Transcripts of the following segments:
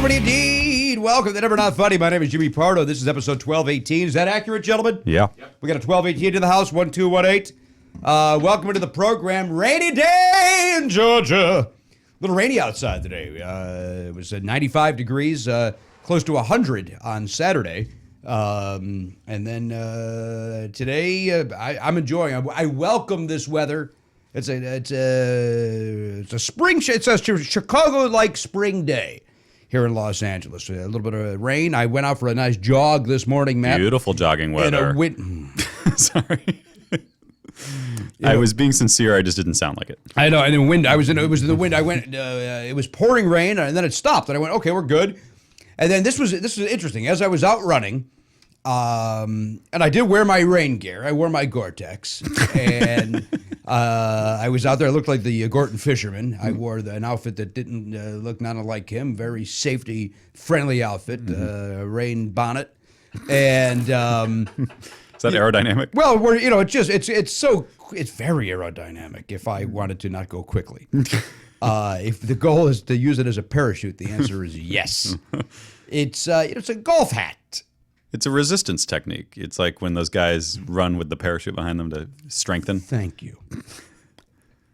gentlemen, indeed. Welcome to Never Not Funny. My name is Jimmy Pardo. This is episode 1218. Is that accurate, gentlemen? Yeah. Yep. We got a 1218 to the house, 1218. Welcome to the program. Rainy day in Georgia. A little rainy outside today. It was 95 degrees, close to 100 on Saturday. And then today, I'm enjoying. I welcome this weather. It's a spring. It's a Chicago-like spring day here in Los Angeles. A little bit of rain. I went out for a nice jog this morning, Matt. Beautiful jogging weather. Sorry. I was being sincere. I just didn't sound like it. I know. And in wind, it was the wind. I went. It was pouring rain, and then it stopped. And I went, okay, we're good. And then this was interesting. As I was out running. And I did wear my rain gear. I wore my Gore-Tex, and I was out there. I looked like the Gorton fisherman. I wore an outfit that didn't look none like him. Very safety-friendly outfit, rain bonnet, and is that aerodynamic? Well, it's very aerodynamic. If I wanted to not go quickly, if the goal is to use it as a parachute, the answer is yes. It's a golf hat. It's a resistance technique. It's like when those guys run with the parachute behind them to strengthen. Thank you.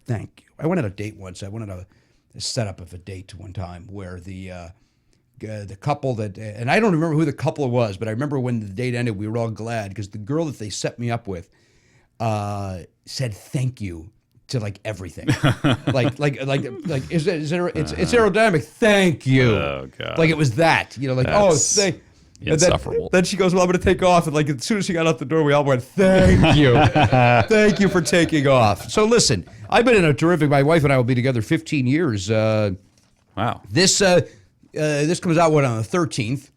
I went on a date once. I went on a setup of a date one time where the couple that, and I don't remember who the couple was, but I remember when the date ended, we were all glad because the girl that they set me up with said thank you to like everything. like it's aerodynamic. Thank you. Oh God. Like it was that. Thank. Insufferable. Then she goes, well, I'm going to take off. And like as soon as she got out the door, we all went, thank you. Thank you for taking off. So listen, I've been in a terrific, my wife and I will be together 15 years. Wow. This comes out, on the 13th,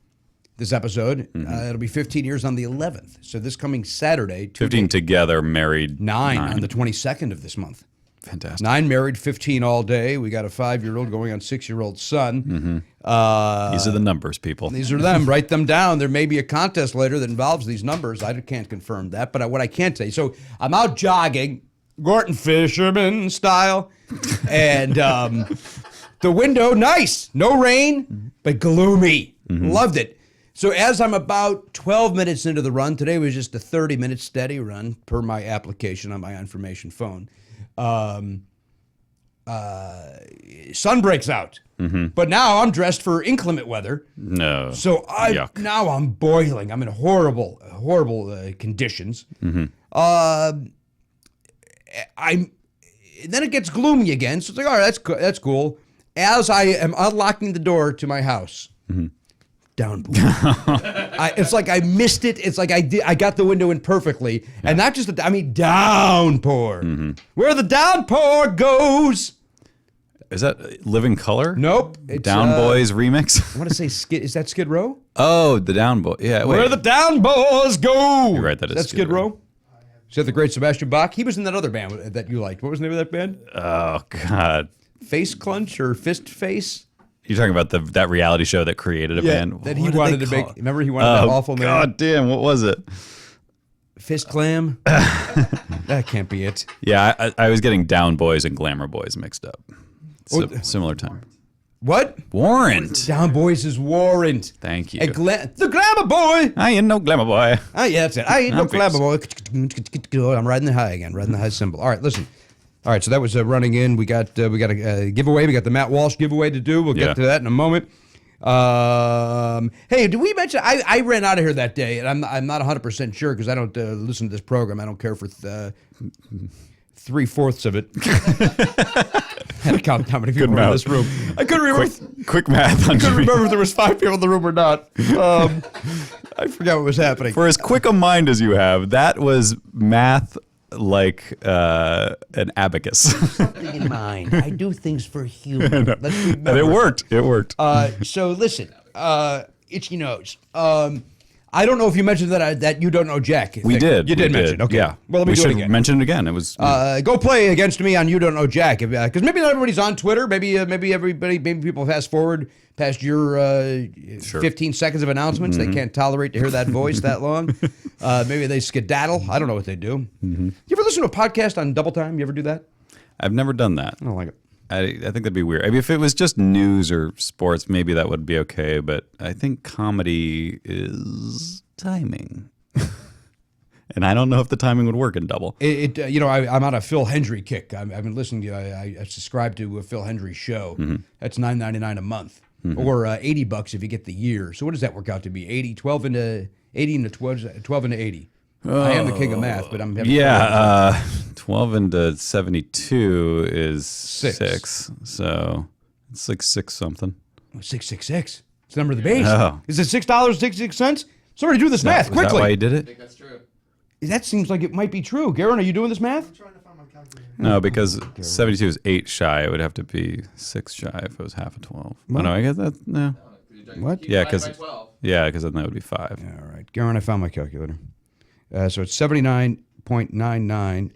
this episode. It'll be 15 years on the 11th. So this coming Saturday. 15 together, married. 9 on the 22nd of this month. Fantastic. 9 married, 15 all day. We got a 5-year-old going on 6-year-old son. These are the numbers, people. These are them. Write them down. There may be a contest later that involves these numbers. I can't confirm that, but what I can tell you. So I'm out jogging, Gorton fisherman style, and the window, nice. No rain, but gloomy. Loved it. So as I'm about 12 minutes into the run, today was just a 30-minute steady run per my application on my information phone. Sun breaks out, but now I'm dressed for inclement weather. No. So now I'm boiling. I'm in horrible conditions. Then it gets gloomy again. So it's like, all right, that's cool. As I am unlocking the door to my house, downpour. It's like I missed it. It's like I got the window in perfectly, and not just downpour. Where the downpour goes. Is that Living Color? Nope. It's Down Boys remix. I want to say Skid. Is that Skid Row? Oh, the Down Boy. Yeah. Wait. Where the Down Boys go. You're right. That is Skid Row. Is that the great Sebastian Bach? He was in that other band that you liked. What was the name of that band? Oh God. Face Clench or Fist Face? You're talking about that reality show that created a band? That he wanted to make. Remember he wanted that awful name? God damn, what was it? Fist Clam? That can't be it. Yeah, I was getting Down Boys and Glamour Boys mixed up. Similar time. What? Warrant. Down Boys is Warrant. Thank you. The Glamour Boy. I ain't no Glamour Boy. Yeah, that's it. I ain't no Glamour Boy. I'm riding the high again, riding the high cymbal. All right, listen. All right, so that was running in. We got a giveaway. We got the Matt Walsh giveaway to do. We'll get to that in a moment. Hey, did we mention I ran out of here that day, and I'm not 100% sure because I don't listen to this program. I don't care for 3/4 of it. I had to count how many people were in this room. I couldn't remember. Quick math. I couldn't remember if there was 5 people in the room or not. I forgot what was happening. For as quick a mind as you have, that was math like an abacus. Something in mind. I do things for humor. Let's remember. And it worked. It worked. So listen, itchy nose. I don't know if you mentioned that you don't know Jack. We did. You did mention. Okay. Yeah. Well, let me do it again. Mention it again. It was. Go play against me on You Don't Know Jack, because maybe not everybody's on Twitter. Maybe people fast forward past your 15 seconds of announcements. They can't tolerate to hear that voice that long. Maybe they skedaddle. I don't know what they do. You ever listen to a podcast on double time? You ever do that? I've never done that. I don't like it. I think that'd be weird. I mean, if it was just news or sports, maybe that would be okay. But I think comedy is timing. And I don't know if the timing would work in double. I'm on a Phil Hendry kick. I've been listening to. I subscribe to a Phil Hendry show. That's $9.99 a month, or $80 if you get the year. So what does that work out to be? 80, 12 into 80 into 12 into 80. I am the king of math, but I'm having 12 into 72 is 6. So it's like 6 something. 666. It's the number of the base. Oh. Is it $6.66? Somebody do this math quickly. Is that why you did it? I think that's true. That seems like it might be true. Garen, are you doing this math? I'm trying to find my calculator. No, because 72 is 8 shy. It would have to be 6 shy if it was half of 12. What? Oh, no, I get that. No. What? Yeah, because because then that would be 5. All right. Garen, I found my calculator. So it's 79.99. 6.666666.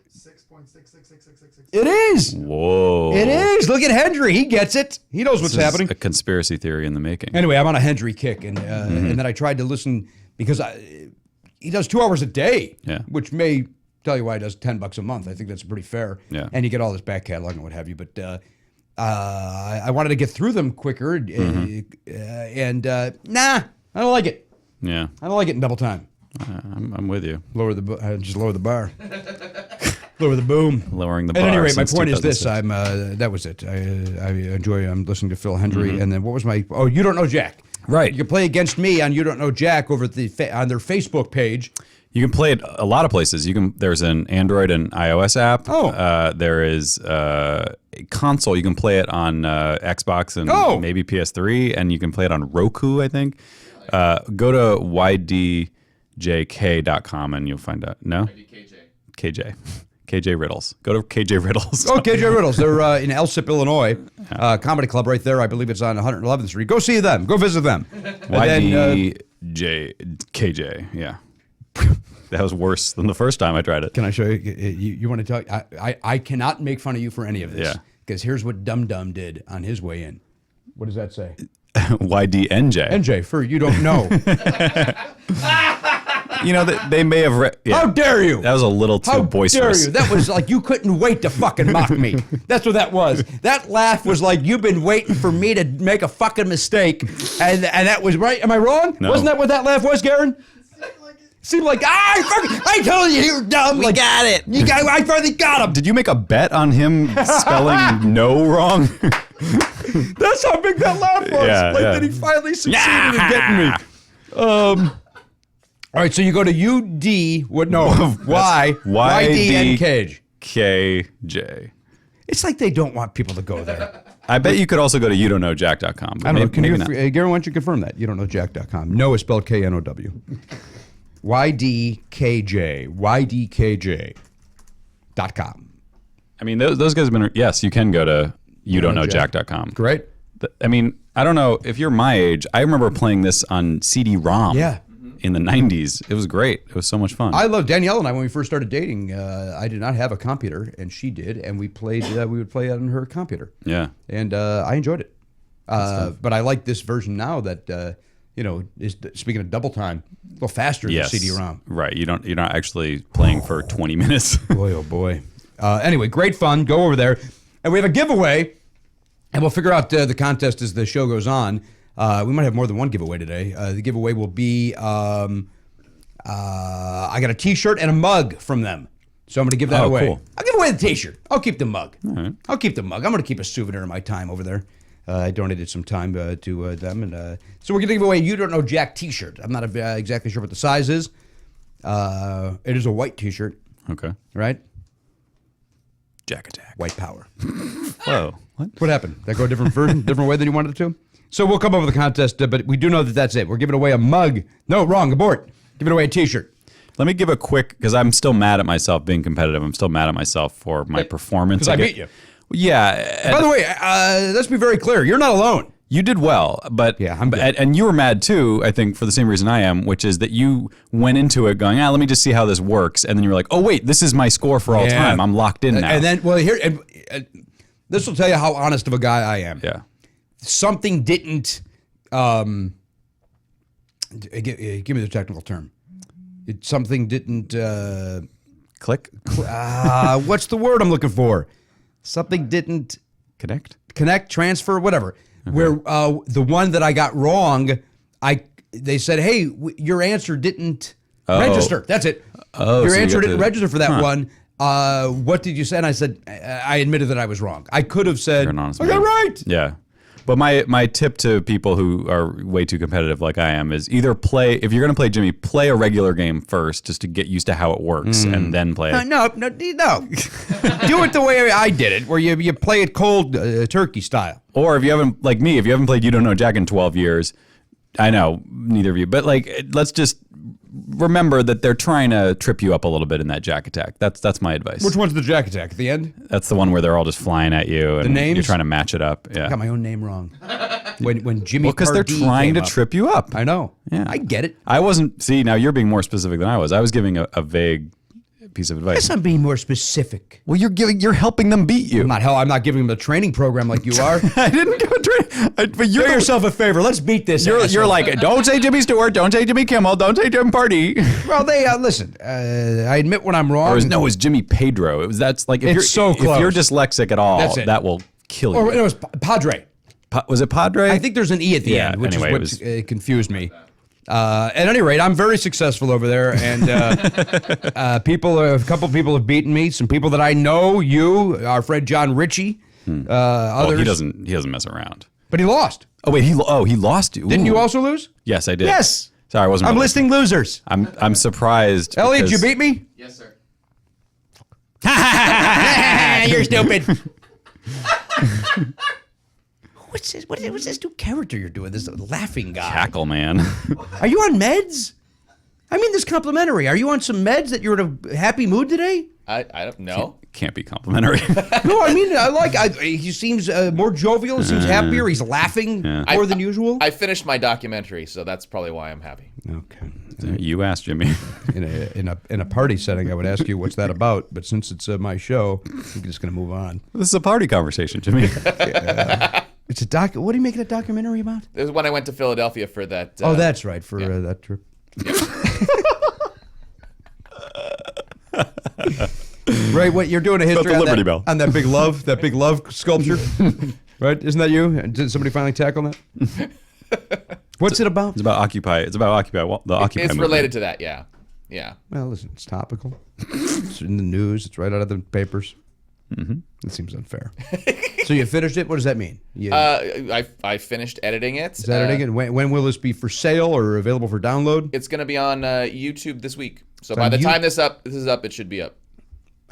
It is. Whoa. It is. Look at Hendry. He gets it. He knows what's This is happening. a conspiracy theory in the making. Anyway, I'm on a Hendry kick, and then I tried to listen because he does 2 hours a day, which may tell you why he does $10 a month. I think that's pretty fair. Yeah. And you get all this back catalog and what have you. But I wanted to get through them quicker, and I don't like it. Yeah. I don't like it in double time. I'm with you. Just lower the bar. Lower the boom. Lowering the bar. At any rate, my since point is this: 2006. that was it. I'm listening to Phil Hendry, and then what was my? Oh, You Don't Know Jack. Right. You can play against me on You Don't Know Jack over at on their Facebook page. You can play it a lot of places. There's an Android and iOS app. Oh. There is a console. You can play it on Xbox and maybe PS3, and you can play it on Roku, I think. Go to ydjk.com and you'll find out. No? KJ. KJ Riddles. Go to KJ Riddles. Oh, KJ Riddles. They're in Elsip, Illinois. Comedy club right there. I believe it's on 111th Street. Go see them. Go visit them. KJ. Yeah. That was worse than the first time I tried it. Can I show you? You want to talk? I cannot make fun of you for any of this. Yeah. Because here's what Dum Dum did on his way in. What does that say? YDNJ. NJ, for you don't know. You know, they may have read. Yeah. How dare you? That was a little too How boisterous. dare you? That was like you couldn't wait to fucking mock me. That's what that was. That laugh was like you've been waiting for me to make a fucking mistake, and that was right. Am I wrong? No. Wasn't that what that laugh was, Garen? Seemed like I told you you're dumb. We got it. I finally got him. Did you make a bet on him spelling no wrong? That's how big that laugh was. That he finally succeeded in getting me. All right, so you go to YDNK. KJ. It's like they don't want people to go there. I bet you could also go to youdon'tknowjack.com. I don't know. Maybe not. Garen, why don't you confirm that? YouDon'tKnowJack.com. No is spelled KNOW. YDKJ.com. I mean, those guys have been. Yes, you can go to youdon'tknowjack.com. Great. I mean, I don't know if you're my age. I remember playing this on CD-ROM. Yeah. In the 90s. It was great. It was so much fun. I love Danielle and I when we first started dating. I did not have a computer, and she did, and we played. We would play on her computer. Yeah. And I enjoyed it. But I like this version now that is speaking of double time, a little faster than CD-ROM. Right. You're not actually playing for 20 minutes. Boy, oh boy. Anyway, great fun. Go over there, and we have a giveaway, and we'll figure out the contest as the show goes on. We might have more than one giveaway today. The giveaway will be I got a T-shirt and a mug from them. So I'm going to give that away. Cool. I'll give away the T-shirt. I'll keep the mug. All right. I'll keep the mug. I'm going to keep a souvenir of my time over there. I donated some time to them. And so we're going to give away a You Don't Know Jack T-shirt. I'm not exactly sure what the size is. It is a white T-shirt. Okay. Right? Jack Attack. White power. Whoa. What happened? Did that go a different version, different way than you wanted it to? So we'll come up with a contest, but we do know that that's it. We're giving away a mug. No, wrong, abort. Giving away a T-shirt. Let me give a quick, because I'm still mad at myself being competitive. I'm still mad at myself for my performance. Because I beat you. Yeah. By the way, let's be very clear. You're not alone. You did well, but yeah, I'm good. And you were mad too, I think, for the same reason I am, which is that you went into it going, let me just see how this works. And then you were like, oh, wait, this is my score for all time. I'm locked in now. And then, well, here, this will tell you how honest of a guy I am. Yeah. Something didn't... give me the technical term. Something didn't click. What's the word I'm looking for? Something didn't Connect, transfer, whatever. Where the one that I got wrong, they said, hey, your answer didn't register. That's it. Oh, your so you answer got didn't to- register for that one. What did you say? And I said, I admitted that I was wrong. I could have said, You're an honest I got man. right. Yeah. But my tip to people who are way too competitive like I am is either if you're going to play Jimmy, play a regular game first just to get used to how it works and then play. No. Do it the way I did it, where you play it cold turkey style. Or if you haven't, like me, if you haven't played You Don't Know Jack in 12 years, I know, neither of you, but like, let's just remember that they're trying to trip you up a little bit in that Jack attack. That's my advice. Which one's the Jack attack at the end? That's the one where they're all just flying at you and names? you're trying to match it up. Yeah. I got my own name wrong. When Jimmy Well, because they're Pardo trying to came up. trip you up. I know. Yeah. I get it. I wasn't, see, now you're being more specific than I was. I was giving a vague piece of advice. Guess I'm being more specific. Well, you're helping them beat you. I'm not giving them a training program like you are. I didn't go train. But Do yourself a favor. Let's beat this. You're asshole. like, don't say Jimmy Stewart, don't say Jimmy Kimmel, don't say Jim Party. Well, they listen. I admit when I'm wrong. It was Jimmy Pedro. That's like if It's you're so close. if you're dyslexic at all, That's it. that will kill you. Or it was Padre. Was it Padre? I think there's an E at the Yeah, end, which anyway, is what confused me. At any rate, I'm very successful over there, and a couple people have beaten me. Some people that I know, our friend John Ritchie, others. Well, he doesn't mess around. But he lost. Oh wait, he lost. Ooh. Didn't you also lose? Yes, I did. Yes. Sorry, I wasn't. I'm really- listing losers. I'm surprised. Elliot, because- you beat me? Yes, sir. You're stupid. What's this? What's this new character you're doing? This laughing guy. Cackle, man. Are you on meds? I mean this complimentary. Are you on some meds that you're in a happy mood today? I don't know. Can't be complimentary. No, I mean he seems more jovial. He seems happier. He's laughing more than usual. I finished my documentary, so that's probably why I'm happy. Okay. You asked Jimmy. In a party setting, I would ask you what's that about, but since it's my show, I'm just going to move on. This is a party conversation, Jimmy. It's a doc. What are you making a documentary about? This is when I went to Philadelphia for that. Oh, that's right, for that trip. Right, what you're doing a history the on Liberty that, Bell. on that big love sculpture, right? Isn't that you? Did somebody finally tackle that? What's it about? It's about Occupy. The Occupy It's movement. related to that. Yeah. Well, listen, it's topical. It's in the news. It's right out of the papers. Mm-hmm. It seems unfair. So you finished it? What does that mean? I finished editing it. Is that it? When will this be for sale or available for download? It's going to be on YouTube this week. So It's by on the You- time this is up, it should be up.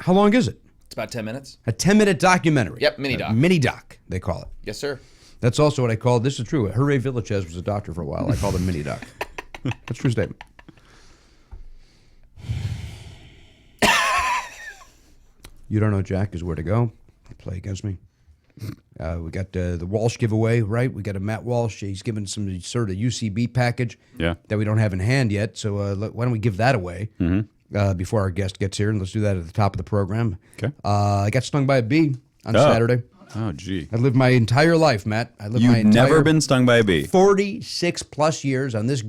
How long is it? It's about 10 minutes. A 10-minute documentary. Yep, mini doc. Mini doc, they call it. Yes, sir. That's also what I called. This is true. Hooray Villachez was a doctor for a while. I called him mini doc. That's a true statement. You Don't Know Jack is where to go. Play against me. We got the Walsh giveaway, right? We got a Matt Walsh. He's given some sort of UCB package Yeah. that we don't have in hand yet. So why don't we give that away before our guest gets here? And let's do that at the top of the program. Okay. I got stung by a bee on Oh. Saturday. Oh, gee. I lived my entire life, Matt. I lived my You've entire never been stung by a bee. 46 plus years on this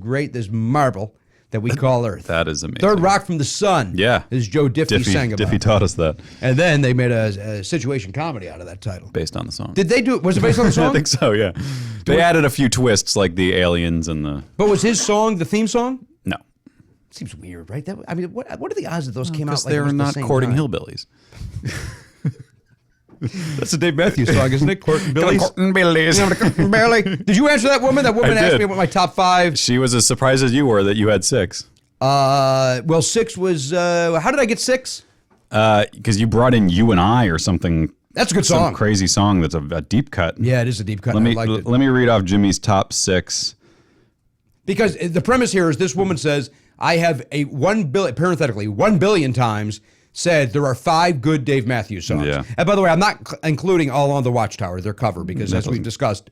marble that we call Earth. That is amazing. Third rock from the sun. Yeah. As Joe Diffie sang about. Diffie taught us that And then they made a situation comedy out of that title. based on the song. Did they do it? Was it based on the song? I think so, yeah. They added a few twists like the aliens and the... But was his song the theme song? No. Seems weird, right? What are the odds that those came out Because like they're almost the not same courting time? hillbillies. That's a Dave Matthews song, isn't it? Courting Billies. Courting billies. Barely. Did you answer that woman? That woman I asked did. me what my top five. She was as surprised as you were that you had 6. Well, 6 was. How did I get 6? Because you brought in You and I or something. That's a good Some song. crazy song that's a deep cut. Yeah, it is a deep cut. Let me I liked it. let me read off Jimmy's top 6. Because the premise here is this woman says, I have a 1 billion, parenthetically, 1 billion times said there are 5 good Dave Matthews songs. Yeah. And by the way, I'm not including All on the Watchtower, their cover, because as we've discussed,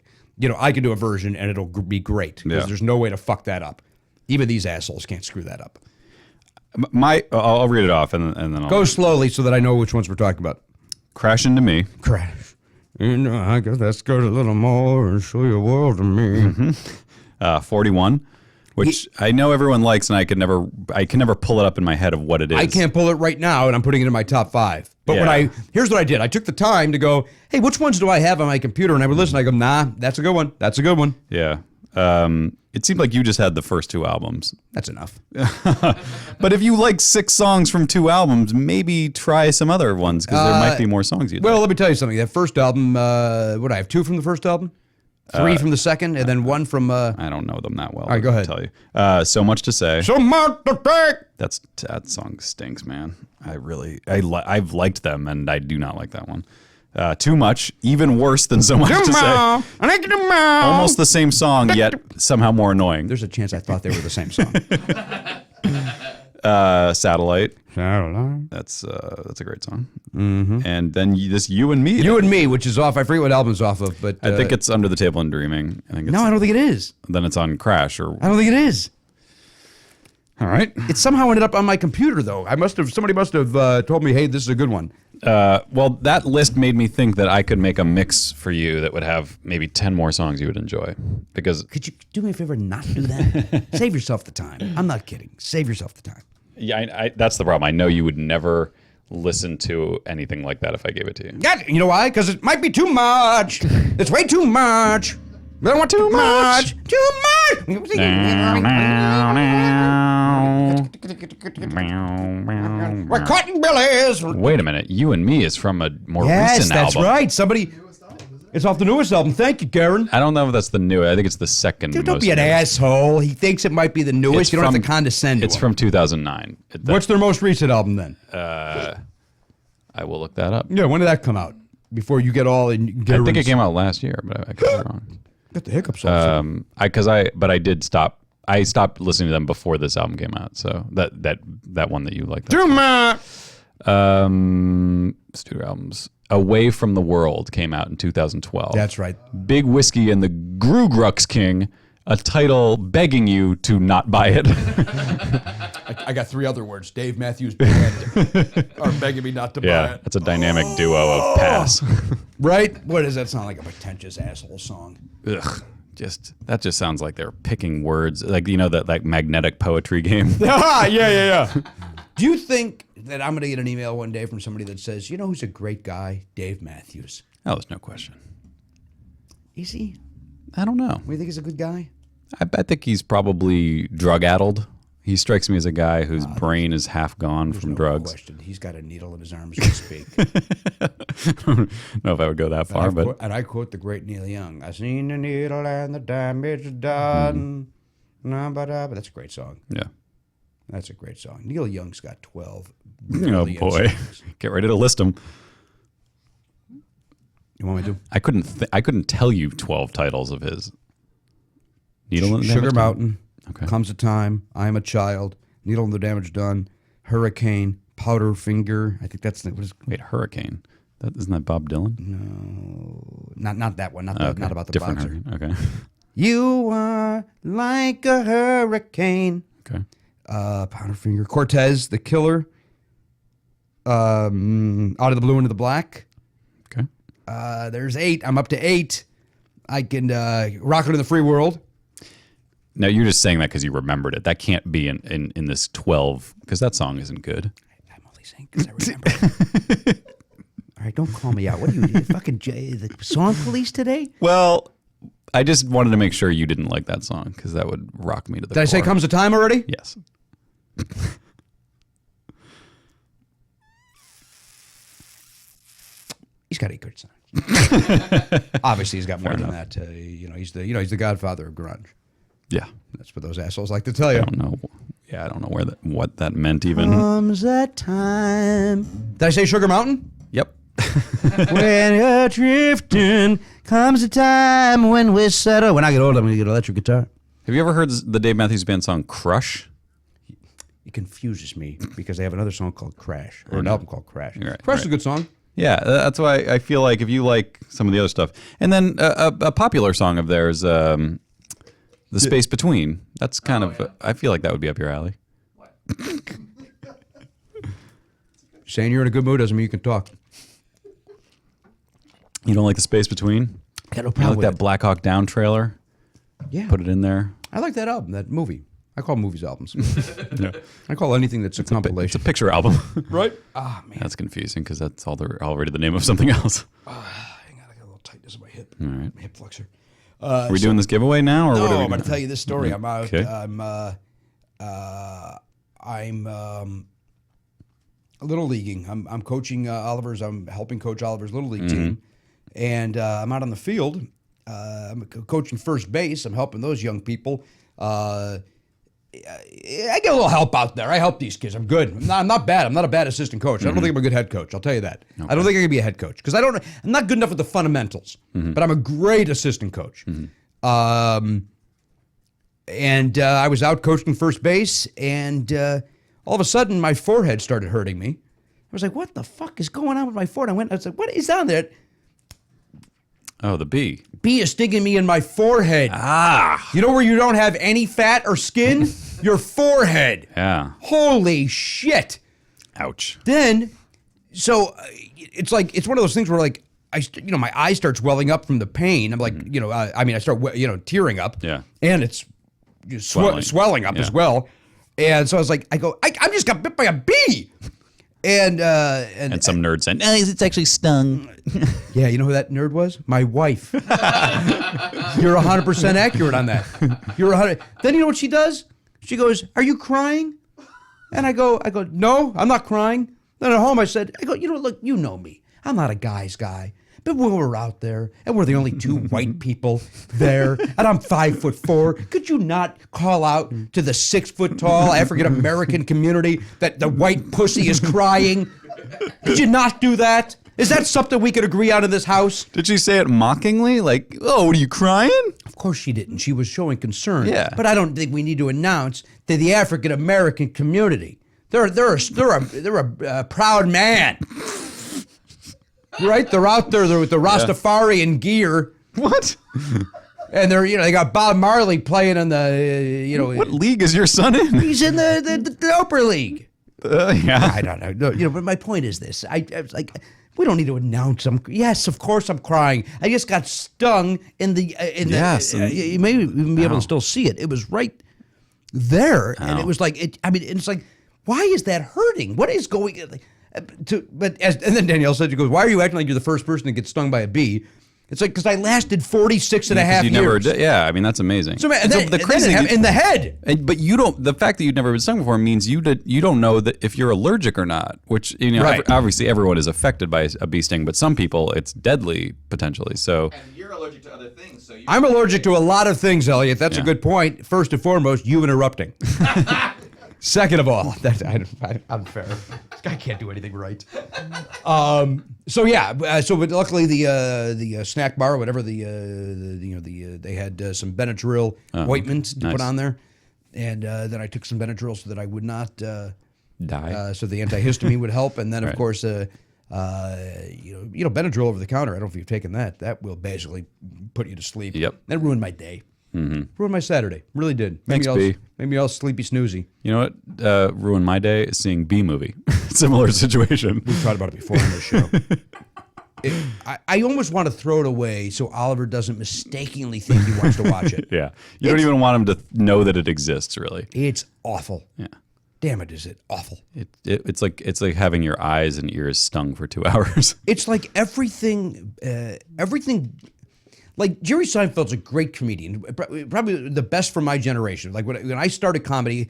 I can do a version and it'll be great. Because Yeah. there's no way to fuck that up. Even these assholes can't screw that up. I'll read it off and then I'll Go slowly so that I know which ones we're talking about. Crash Into Me. Crash. I guess let's go a little more and show your world to me. 41. which I know everyone likes, and I can never pull it up in my head of what it is. I can't pull it right now, and I'm putting it in my top 5. But here's what I did. I took the time to go, hey, which ones do I have on my computer? And I would listen. I go, nah, that's a good one. That's a good one. Yeah. It seemed like you just had the first 2 albums. That's enough. But if you like 6 songs from 2 albums, maybe try some other ones because there might be more songs you'd Well, like. let me tell you something. That first album, what I have 2 from the first album, 3 from the second, and then 1 from. I don't know them that well. All right, go ahead. I'll tell you. So Much to Say. So much to take. That song stinks, man. I've liked them, and I do not like that one. Too Much, even worse than So Much to Say. Almost the same song, yet somehow more annoying. There's a chance I thought they were the same song. Satellite. That's a great song. Mm-hmm. And then this You and Me. You and Me, which is off. I forget what album's off of, but I think it's Under the Table and Dreaming. I think no, I don't think it is. Then it's on Crash or. I don't think it is. All right. It somehow ended up on my computer, though. Somebody must have told me, hey, this is a good one. Well, that list made me think that I could make a mix for you that would have maybe 10 more songs you would enjoy. Because Could you do me a favor and not do that? Save yourself the time. I'm not kidding. Save yourself the time. yeah, that's the problem. I know you would never listen to anything like that if I gave it to you. Yeah, you know why? Because it might be too much. It's way too much. I don't want too much. Too much. We're cutting billies. Wait a minute. You and Me is from a more Yes, recent that's album. right. Somebody. It's off the newest album. Thank you, Karen. I don't know if that's the new. I think it's the second. Dude, don't most be an new. asshole. He thinks it might be the newest. It's You don't have from- to condescend to It's him. from 2009. What's their most recent album then? I will look that up. Yeah, when did that come out? Before you get all in. I think it came out last year, but I could be wrong. Got the hiccups. Also. But I did stop. I stopped listening to them before this album came out. So that one that you liked. Too much. Studio albums. Away from the World came out in 2012. That's right. Big Whiskey and the Grugrux King, a title begging you to not buy it. I got 3 other words. Dave Matthews Band are begging me not to buy Yeah, it. that's a dynamic duo of pass. Right? What does that sound like? A pretentious asshole song. Ugh, that just sounds like they're picking words, like that like magnetic poetry game. yeah. Do you think that I'm going to get an email one day from somebody that says, you know who's a great guy? Dave Matthews. Oh, there's no question. Is he? I don't know. Do you think he's a good guy? I think he's probably drug-addled. He strikes me as a guy whose brain is half gone from No drugs. question. He's got a needle in his arm as we speak. I don't know if I would go that far, but And I quote the great Neil Young. I seen the needle and the damage done. But that's a great song. yeah. That's a great song. Neil Young's got 12 Oh brilliant boy, songs. get ready to list them. You want me to? I couldn't tell you 12 titles of his. Needle in the Sugar Damage Mountain. Okay. Comes a Time. I Am a Child. Needle and the Damage Done. Hurricane. Powder Finger. I think that's what is. Wait, Hurricane. Isn't that Bob Dylan? Not that one. Not Okay. about the Different boxer. Hurricane. Okay. You are like a hurricane. Okay. Powderfinger. Cortez, The Killer. Out of the Blue into the Black. Okay. There's 8. I'm up to 8. I can Rocket in the Free World. Now you're just saying that because you remembered it. That can't be in this 12 because that song isn't good. I'm only saying because I remember. All right, don't call me out. What are you fucking the song police today? Well, I just wanted to make sure you didn't like that song because that would rock me to the Did I say core. Comes a Time already? Yes. He's got 8 good songs. Obviously, he's got more than that. He's the godfather of grunge. Yeah. That's what those assholes like to tell you. I don't know. Yeah, I don't know what that meant even. Comes a time. Did I say Sugar Mountain? Yep. When you're drifting, comes a time when we're settled. When I get old, I'm going to get an electric guitar. Have you ever heard the Dave Matthews Band song Crush? It confuses me because they have another song called Crash, or an album called Crash. Right, Crash is a right. good song. Yeah, that's why I feel like if you like some of the other stuff. And then a popular song of theirs, The Space Between. That's kind of, I feel like that would be up your alley. Saying you're in a good mood doesn't mean you can talk. You don't like The Space Between? Got no You problem like with that Black Hawk Down trailer? it. Yeah. Put it in there. I like that album, that movie. I call movies albums. I call anything that's a It's compilation. a picture album. Right? Ah, man. That's confusing because that's already the name of something else. Hang on, I got a little tightness in my hip. All right. My hip flexor. Are we doing this giveaway now, or No, what are we I'm going doing? to tell you this story. I'm out. Okay. I'm little leaguing. I'm coaching Oliver's. I'm helping coach Oliver's little league team, and I'm out on the field. I'm coaching first base. I'm helping those young people. I get a little help out there. I help these kids. I'm good. I'm not bad. I'm not a bad assistant coach. I don't think I'm a good head coach. I'll tell you that. I don't think I can be a head coach because I'm not good enough with the fundamentals. But I'm a great assistant coach. And I was out coaching first base, and all of a sudden my forehead started hurting me. I was like, "What the fuck is going on with my forehead?" I was like, "What is on there?" Oh, the bee. Bee is stinging me in my forehead. Ah. You know where you don't have any fat or skin? Your forehead. Yeah. Holy shit. Ouch. Then, so it's like, it's one of those things where like, my eye starts welling up from the pain. I'm like, I start, tearing up. Yeah. And it's swelling up as well. And so I was like, I just got bit by a bee. And some nerd said, no, it's actually stung. yeah, you know who that nerd was? My wife. You're 100% accurate on that. You're 100. Then you know what she does? She goes, "Are you crying?" And I go, "No, I'm not crying." Then at home I said, look, you know me. I'm not a guy's guy. But when we're out there and we're the only two white people there, and I'm 5'4", could you not call out to the 6 foot tall African American community that the white pussy is crying? Did you not do that? Is that something we could agree on in this house? Did she say it mockingly? Like, oh, what are you crying? Of course she didn't. She was showing concern. Yeah. But I don't think we need to announce to the African American community they're a proud man. Right? They're out there with the Rastafarian gear. What? And they got Bob Marley playing in the, What league is your son in? he's in the upper league. Yeah. I don't know. No, but my point is this. I was like, we don't need to announce them. Yes, of course I'm crying. I just got stung in the, Yes, you may even be able to still see it. It was right there. And it was like, it's like, why is that hurting? What is going on? And then Danielle said, she goes, "Why are you acting like you're the first person to get stung by a bee?" It's like, because I lasted 46 and a half You years. never did. Yeah, I mean, that's amazing. So, man, and then, the crazy and then in the head. But you don't. The fact that you've never been stung before means you don't know that if you're allergic or not. Which Right. obviously everyone is affected by a bee sting, but some people it's deadly potentially. So And you're allergic to other things, so you. I'm allergic to a lot of things, Elliot. That's a Yeah. good point. First and foremost, you interrupting. Second of all, I'm fair. This guy can't do anything right. So but luckily the snack bar, whatever they had some Benadryl ointment to put nice. on there, and then I took some Benadryl so that I would not die. so the antihistamine would help, and then of Right. course Benadryl over the counter. I don't know if you've taken that. That will basically put you to sleep. Yep. That ruined my day. Ruined my Saturday. Really did. Thanks, B. Made me all sleepy snoozy. You know what ruined my day is seeing Bee Movie. Similar situation. We've talked about it before on this show. I almost want to throw it away so Oliver doesn't mistakenly think he wants to watch it. Yeah, you don't even want him to know that it exists. Really. It's awful. Yeah. Damn it, is it awful? It's like having your eyes and ears stung for 2 hours. It's like everything. Like Jerry Seinfeld's a great comedian, probably the best from my generation. Like when I started comedy,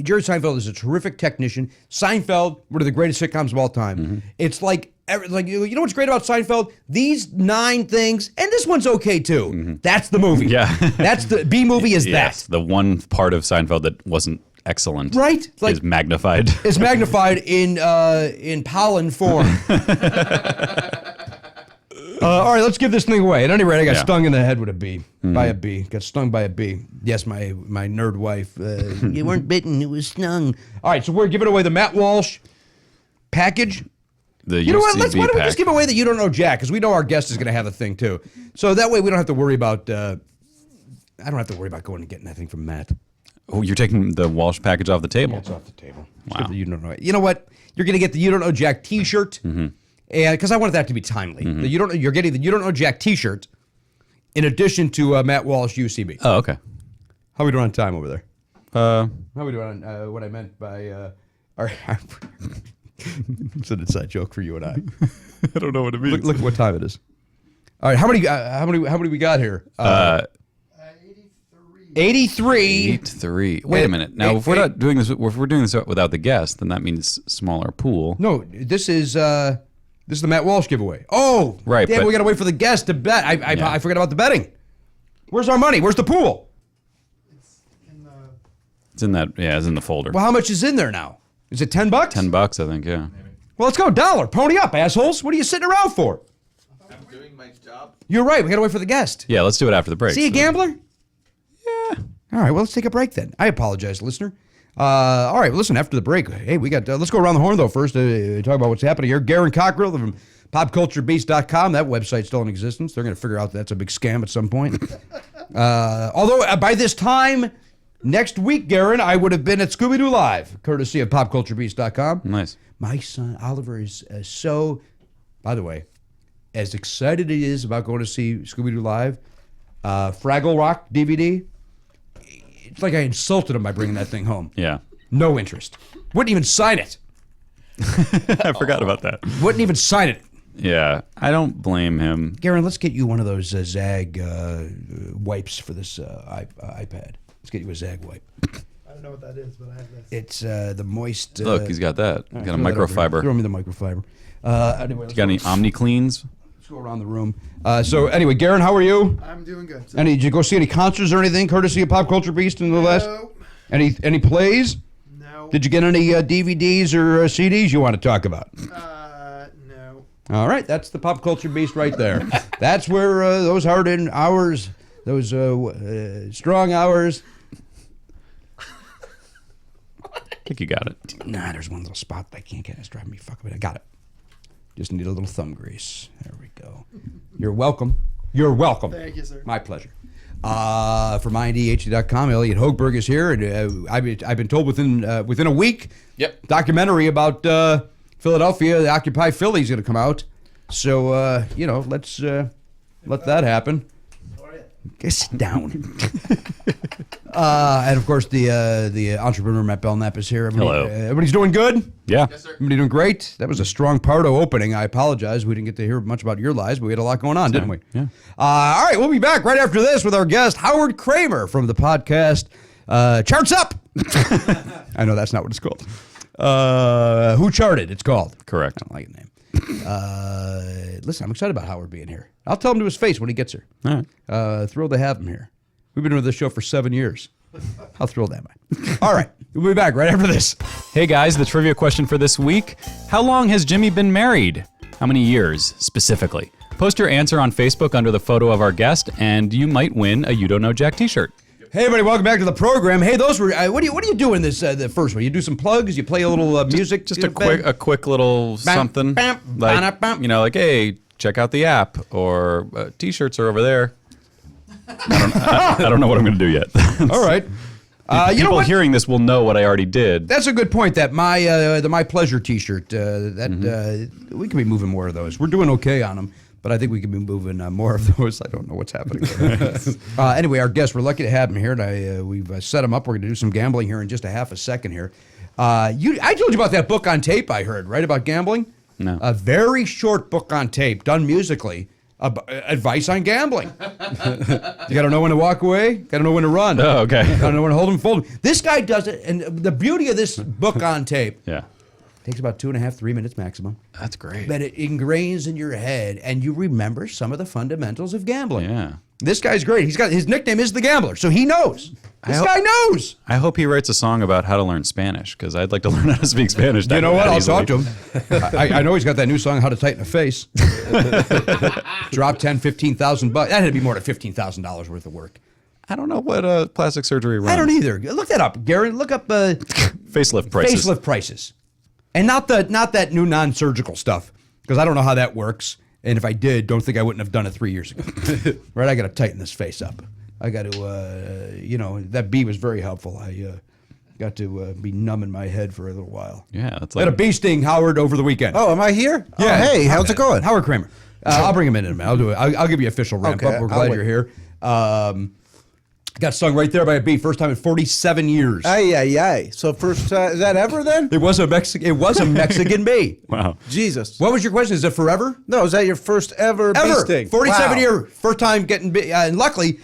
Jerry Seinfeld is a terrific technician. Seinfeld, one of the greatest sitcoms of all time. It's like you know what's great about Seinfeld? These 9 things, and this one's okay too. That's the movie. Yeah. That's the B movie. Is Yes, the one part of Seinfeld that wasn't excellent, Right? Like- is magnified. It's magnified in pollen form. All right, let's give this thing away. At any rate, I got stung in the head with a bee. By a bee. Got stung by a bee. Yes, my nerd wife. You weren't bitten, it was stung. All right, so we're giving away the Matt Walsh package. The You know what? UCB Why don't we pack. just give away the You Don't Know Jack? Because we know our guest is going to have a thing, too. So that way we don't have to worry about... I don't have to worry about going and getting that thing from Matt. Oh, you're taking the Walsh package off the table. It's off the table. Wow. You don't know. You know what? You're going to get the You Don't Know Jack T-shirt, and because I wanted that to be timely. You're getting the You Don't Know Jack T-shirt in addition to Matt Walsh UCB. Oh, okay. How we doing on time over there? Uh, How we doing on what I meant by our... It's an inside joke for you and I. I don't know what it means. Look at what time it is. All right, how many we got here? 83. 83. 8-3. Wait a minute. Now, if we're not doing this, if we're doing this without the guest, then that means smaller pool. No, this is the Matt Walsh giveaway. Oh, Right, damn, but- we got to wait for the guest to bet. I forgot about the betting. Where's our money? Where's the pool? It's in the. It's in that. Yeah, it's in the folder. Well, how much is in there now? Is it $10? $10, I think. Yeah. Well, let's go. $1. Pony up, assholes. What are you sitting around for? I'm doing my job. You're right. We got to wait for the guest. Yeah. Let's do it after the break. See you, so- gambler? Yeah. All right. Well, let's take a break then. I apologize, listener. All right. Well, listen, after the break, hey, we got, let's go around the horn, though, first. Talk about what's happening here. Garen Cockrell from popculturebeast.com. That website's still in existence. They're going to figure out that's a big scam at some point. Although, by this time next week, Garen, I would have been at Scooby-Doo Live, courtesy of popculturebeast.com. Nice. My son, Oliver, is so, by the way, as excited he is about going to see Scooby-Doo Live, Fraggle Rock DVD, it's like I insulted him by bringing that thing home. Yeah. No interest. Wouldn't even sign it. I forgot about that. Wouldn't even sign it. Yeah. I don't blame him. Garen, let's get you one of those Zag wipes for this iPad. Let's get you a Zag wipe. I don't know what that is, but I have this. It's the moist. Look, he's got that. He's got a throw that over here. microfiber. Throw me the microfiber. Anyway, You got any OmniCleans? let's go around the room. So anyway, Garen, how are you? I'm doing good. So Did you go see any concerts or anything, courtesy of Pop Culture Beast in the last? no. Any plays? No. Did you get any DVDs or CDs you want to talk about? No. All right, that's the Pop Culture Beast right there. That's where those hard-in hours, those strong hours. I think you got it. Nah, there's one little spot that I can't get. It's driving me fucking. I got it. Just need a little thumb grease. There we go. You're welcome. You're welcome. Thank you, sir. My pleasure. From INDHD.com, Elliot Hochberg is here, and I've been told within a week, documentary about Philadelphia, the Occupy Philly is going to come out. So let's let that happen. Sit down. And of course, the entrepreneur Matt Belknap is here. Hello. Everybody's doing good. Yeah. Yes, sir. Everybody doing great. That was a strong Pardo opening. I apologize. We didn't get to hear much about your lives, but we had a lot going on, didn't we? Yeah. All right, we'll be back right after this with our guest, Howard Kremer from the podcast Charts Up. I know that's not what it's called. Who Charted, it's called. Correct. I don't like the name. Listen, I'm excited about Howard being here. I'll tell him to his face when he gets here. All right. Thrilled to have him here. We've been doing this show for 7 years. How thrilled am I? All right, we'll be back right after this. Hey guys, the trivia question for this week. How long has Jimmy been married? How many years, specifically? Post your answer on Facebook under the photo of our guest, and you might win a You Don't Know Jack t-shirt. Hey everybody, welcome back to the program. Hey, those were what are you doing this the first one? You do some plugs, you play a little music, Just a quick little something. bam, Like, bam. like, hey, check out the app, or t-shirts are over there. I don't know what I'm going to do yet. All right. You know People what? hearing this will know what I already did. That's a good point. That the My Pleasure T-shirt. We can be moving more of those. We're doing okay on them, but I think we can be moving more of those. I don't know what's happening. Anyway, our guest, we're lucky to have him here, and we've set him up. We're going to do some gambling here in just a half a second here. I told you about that book on tape I heard, right, about gambling? No. A very short book on tape, done musically. Advice on gambling. You got to know when to walk away. Got to know when to run. Oh, okay. Got to know when to hold them, fold them. This guy does it, and the beauty of this book on tape Yeah. takes about 2.5, 3 minutes maximum. That's great. But it ingrains in your head, and you remember some of the fundamentals of gambling. Yeah. This guy's great. His nickname is the Gambler, so he knows. This guy knows. I hope he writes a song about how to learn Spanish, because I'd like to learn how to speak Spanish. You know what? I'll easily. talk to him. I know he's got that new song, How to Tighten a Face. Drop $10,000, $15,000. That had to be more than $15,000 worth of work. I don't know what plastic surgery runs. I don't either. Look that up, Gary. Look up Facelift prices. facelift prices, and not that new non-surgical stuff, because I don't know how that works. And if I did, don't think I wouldn't have done it 3 years ago. Right? I got to tighten this face up. I got to, that bee was very helpful. I got to be numb in my head for a little while. Yeah, that's I had a like bee sting, Howard, over the weekend. Oh, am I here? Yeah. Oh, hey, how's it going? Howard Kremer. I'll bring him in a minute. I'll do it. I'll give you official ramp Okay, up. We're I'll glad wait. you're here. Got stung right there by a bee. First time in 47 years. Ay, ay, ay. So first time, is that ever then? It was a Mexican bee. Wow. Jesus. What was your question? Is it forever? No, is that your first ever bee Ever. sting? 47 Wow. year, first time getting bit. And luckily,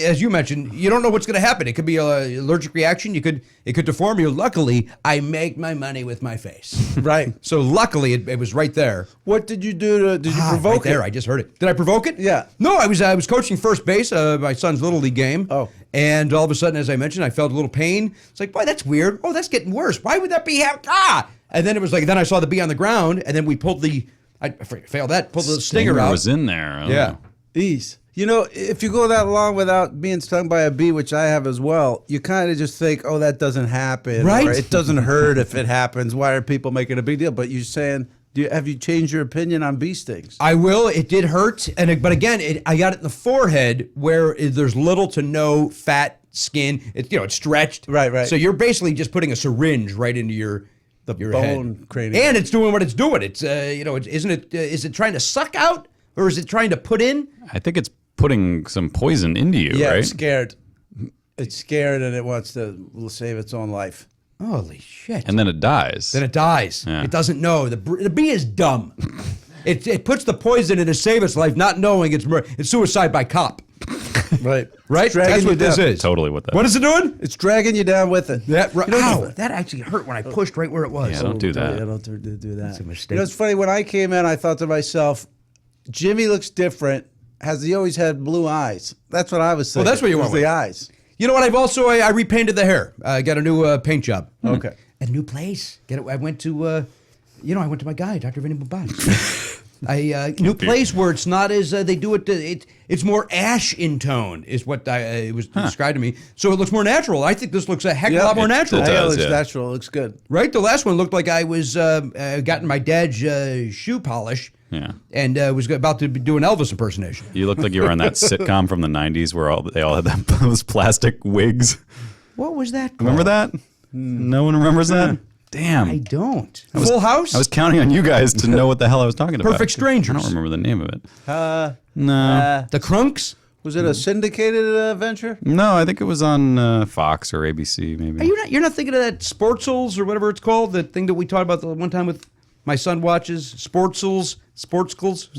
as you mentioned, you don't know what's going to happen. It could be an allergic reaction. It could deform you. Luckily, I make my money with my face. Right. So luckily, it was right there. What did you do did you provoke right there. it? I just heard it. Did I provoke it? Yeah. No, I was coaching first base, my son's little league game. Oh. And all of a sudden, as I mentioned, I felt a little pain. It's like, boy, that's weird. Oh, that's getting worse. Why would that be And then it was like, then I saw the bee on the ground, and then we pulled pulled the stinger out. was in there. Oh. Yeah. Ease. You know, if you go that long without being stung by a bee, which I have as well, you kind of just think, oh, that doesn't happen. Right. Or it doesn't hurt if it happens. Why are people making a big deal? But you're saying, have you changed your opinion on bee stings? I will. It did hurt, but again, I got it in the forehead where there's little to no fat skin. It's stretched. Right. So you're basically just putting a syringe right into your Bone head. cranium. And it's doing what it's doing. It's is it trying to suck out or is it trying to put in? I think it's putting some poison into you, Yeah, right? it's scared. It's scared and it wants to save its own life. Holy shit! And then it dies. Then it dies. Yeah. It doesn't know. The bee is dumb. It puts the poison in to save its life, not knowing it's suicide by cop. Right. Right? It's dragging That's you what this down. is. Totally what that What is it doing? It's dragging you down with it. Ow, that actually hurt when I pushed right where it was. Yeah, don't do that. Yeah, don't do that. That's a mistake. You know, it's funny. When I came in, I thought to myself, Jimmy looks different. Has he always had blue eyes? That's what I was thinking. Well, that's what you was went with. the eyes. You know what? I repainted the hair. I got a new paint job. Okay. A new place. I went to, I went to my guy, Dr. Vinny Bubat. New place where it's not as they do it. It's more ash in tone, is what it was described to me. So it looks more natural. I think this looks a heck of a lot more natural. It Yeah, it does, looks yeah. natural. It looks good. Right? The last one looked like I was gotten my dad's shoe polish. Yeah. And was about to do an Elvis impersonation. You looked like you were on that sitcom from the 90s where they all had those plastic wigs. What was that called? Remember that? No one remembers that? Damn. I don't. Full House? I was counting on you guys to know what the hell I was talking about. Perfect Strangers. I don't remember the name of it. No. The Crunks? Was it a syndicated venture? No, I think it was on Fox or ABC maybe. You're not thinking of that Sportsels or whatever it's called? The thing that we talked about the one time with my son watches? Sportsels? Sportsicles?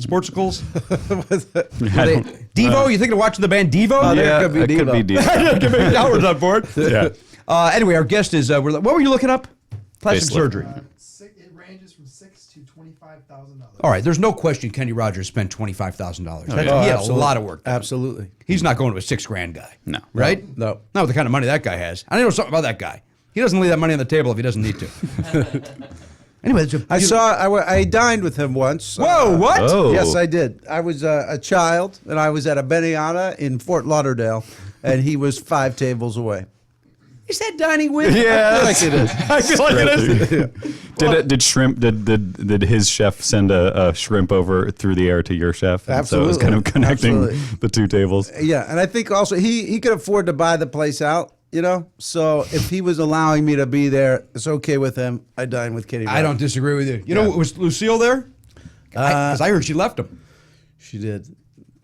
Devo? You thinking of watching the band Devo? Oh, Yeah, It could be it could be Devo. Howard's on board. Yeah. Anyway, our guest is, what were you looking up? Plastic Facelift. surgery. It ranges from $6,000 to $25,000. All right, there's no question Kenny Rogers spent $25,000. yeah. He had absolutely. a lot of work done. Absolutely. He's not going to a $6,000 guy. No. Right? No. Not with the kind of money that guy has. I know something about that guy. He doesn't leave that money on the table if he doesn't need to. Anyway, I dined with him once. Whoa, what? Oh. Yes, I did. I was a child, and I was at a Benihana in Fort Lauderdale, and he was 5 tables away. Is that dining with? Yeah, I feel like it is. I feel like it is. Did his chef send a shrimp over through the air to your chef? And so it was kind of connecting the two tables. Yeah, and I think also he could afford to buy the place out, So if he was allowing me to be there, it's okay with him. I dine with Kitty. I don't disagree with you. You know, was Lucille there? Because I heard she left him. She did.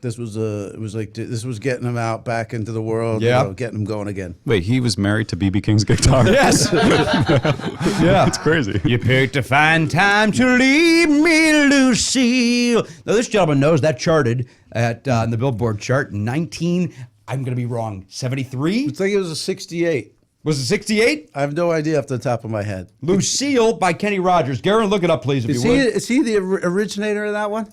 This was this was getting him out back into the world. Yeah. Getting him going again. Wait, he was married to BB King's guitar? Yes. Yeah. It's crazy. You picked a fine time to leave me, Lucille. Now, this gentleman knows that charted on the Billboard chart in I'm going to be wrong, 73? I think it was a 68. Was it 68? I have no idea off the top of my head. Lucille by Kenny Rogers. Garen, look it up, please, if you would. Is he the originator of that one?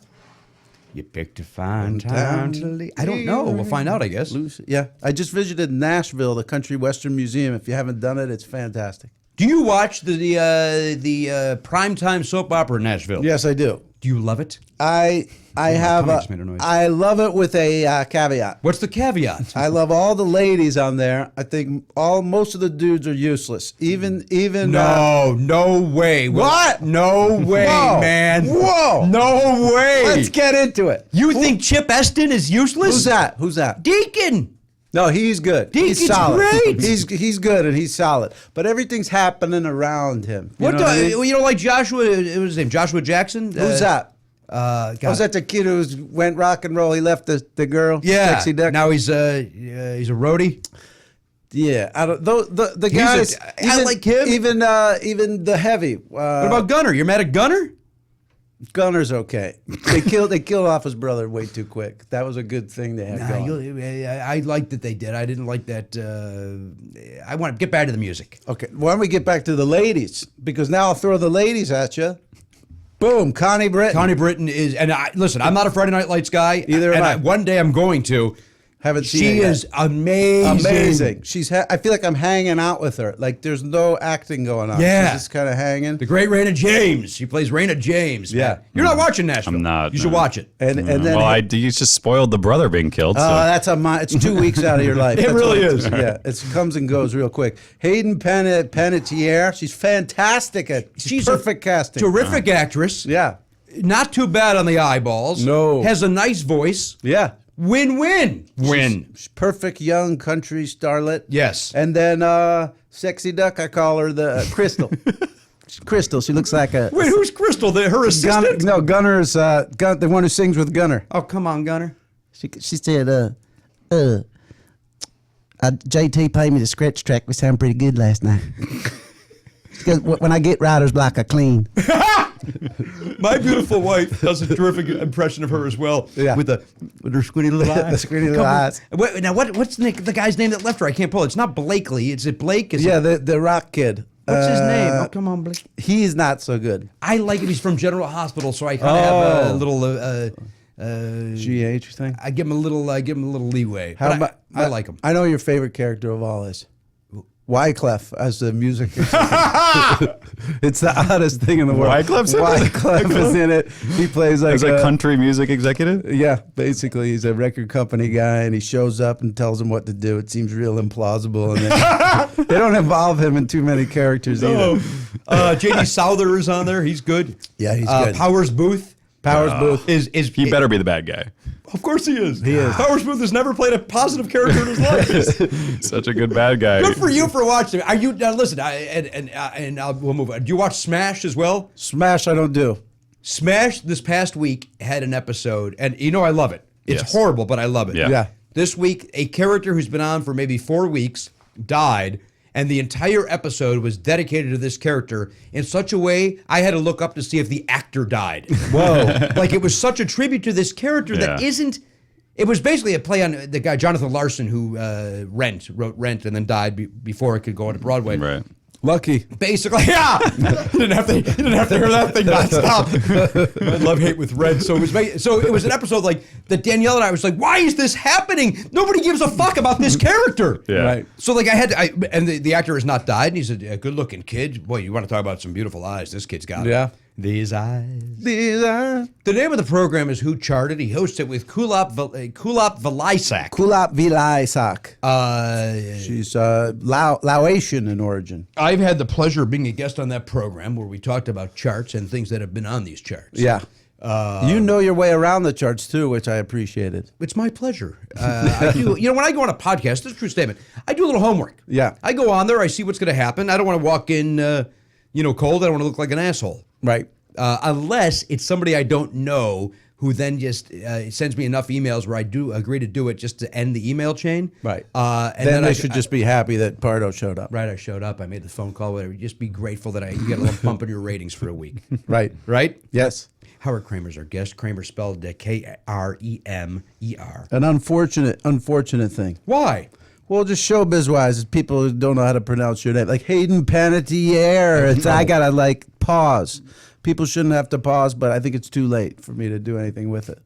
You picked a fine time to leave. I don't know. We'll find out, I guess. Yeah. I just visited Nashville, the Country Western Museum. If you haven't done it, it's fantastic. Do you watch the primetime soap opera in Nashville? Yes, I do. Do you love it? I have tummy just made a noise. I love it with a caveat. What's the caveat? I love all the ladies on there. I think most of the dudes are useless. Even No way. What? No way, Whoa. man. Whoa. No way. Let's get into it. You think Chip Eston is useless? Who's that? Deacon. No, he's good. Deacon's He's solid. great. He's good and he's solid. But everything's happening around him. You know what I mean? You know, like Joshua, what was his name? Joshua Jackson? Who's that? Was that the kid who went rock and roll? He left the girl. Yeah. Sexy Duck. Now he's a roadie. Yeah, I don't. The guys. I like him. Even the heavy. What about Gunner? You're mad at Gunner? Gunner's okay. They killed off his brother way too quick. That was a good thing they had going. I liked that they did. I didn't like that. I want to get back to the music. Okay, why don't we get back to the ladies? Because now I'll throw the ladies at you. Boom, Connie Britton. Connie Britton is, and listen, I'm not a Friday Night Lights guy. Either am I. One day I'm going to. Haven't seen She it yet. is amazing. She's. I feel like I'm hanging out with her. Like there's no acting going on. Yeah. She's just kind of hanging. The great Raina James. She plays Raina James. Yeah. Man. You're not watching Nashville. I'm not, You should no. watch it. And then. Well, you just spoiled the brother being killed. Oh, So. that's it's 2 weeks out of your life. It That's really what is. Yeah, it comes and goes real quick. Hayden Panettiere, she's fantastic she's perfect casting. Terrific actress. Yeah, Not too bad on the eyeballs. No. Has a nice voice. yeah. Win-win. Win. She's perfect young country starlet. Yes. And then Sexy Duck, I call her the Crystal. Crystal, she looks like a Wait, who's Crystal? Her assistant? Gunner's the one who sings with Gunner. Oh, come on, Gunner. She said, JT paid me the scratch track. We sound pretty good last night. Because when I get writer's block, I clean. My beautiful wife does a terrific impression of her as well. Yeah. With her squinty little eyes. The squinty little eyes. Wait, now, what's the guy's name that left her? I can't pull it. It's not Blakely. Is it Blake? Is Yeah, it, the rock kid. what's his name? Oh, come on, Blake. He's not so good. I like him. He's from General Hospital, so I kind of have a little. GH thing. I give him a little. Leeway. How But about, I like him. I know your favorite character of all is Wyclef as the music. It's the oddest thing in the world. Wyclef's in it? Wyclef is in it. He plays like As a country music executive? Yeah, basically he's a record company guy, and he shows up and tells him what to do. It seems real implausible, and they don't involve him in too many characters either. J.D. Souther is on there. He's good. Yeah, he's good. Powers Booth. Booth. Is He better be the bad guy. Of course he is. He is. Powers Booth has never played a positive character in his life. Such a good bad guy. Good for you for watching. Are you now? Listen, we'll move on. Do you watch Smash as well? Smash, I don't do. Smash this past week had an episode, and I love it. It's Yes. horrible, but I love it. Yeah. Yeah. This week, a character who's been on for maybe 4 weeks died, and the entire episode was dedicated to this character in such a way I had to look up to see if the actor died. Whoa. Like, it was such a tribute to this character that Yeah. isn't. It was basically a play on the guy Jonathan Larson who wrote Rent and then died before it could go on to Broadway. Right. Lucky. Basically, yeah. You didn't have to hear that thing nonstop. I love hate with Red. So it was an episode like that. Danielle and I was like, why is this happening? Nobody gives a fuck about this character. Yeah. Right. So like and the actor has not died, and he's a good looking kid. Boy, you want to talk about some beautiful eyes? This kid's got it. Yeah. These eyes. These are The name of the program is Who Charted. He hosts it with Kulap Velisak. Kulap Vilaisak. Uh, She's Laotian in origin. I've had the pleasure of being a guest on that program where we talked about charts and things that have been on these charts. Yeah. You know your way around the charts too, which I appreciated. It's my pleasure. I do. When I go on a podcast, this is a true statement. I do a little homework. Yeah. I go on there. I see what's going to happen. I don't want to walk in, cold. I don't want to look like an asshole. Right. Unless it's somebody I don't know who then just sends me enough emails where I do agree to do it just to end the email chain. Right. And then I I should just be happy that Pardo showed up. Right. I showed up. I made the phone call. Whatever. Just be grateful that you got a little bump in your ratings for a week. Right. Right. Yes. Howard Kremer's our guest. Kremer spelled Kremer. An unfortunate thing. Why? Well, just showbiz wise, people who don't know how to pronounce your name, like Hayden Panettiere. I gotta pause. People shouldn't have to pause, but I think it's too late for me to do anything with it.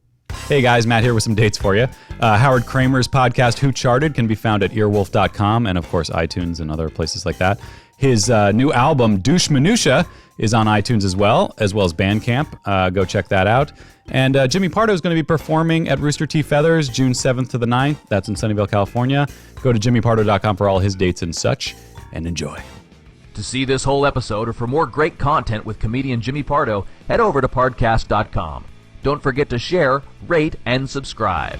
Hey guys, Matt here with some dates for you. Howard Kremer's podcast, Who Charted, can be found at earwolf.com and, of course, iTunes and other places like that. His new album, Douche Minutia, is on iTunes as well as Bandcamp. Go check that out. And Jimmy Pardo is going to be performing at Rooster T. Feathers June 7th to the 9th. That's in Sunnyvale, California. Go to jimmypardo.com for all his dates and such, and enjoy. To see this whole episode or for more great content with comedian Jimmy Pardo, head over to Pardcast.com. Don't forget to share, rate, and subscribe.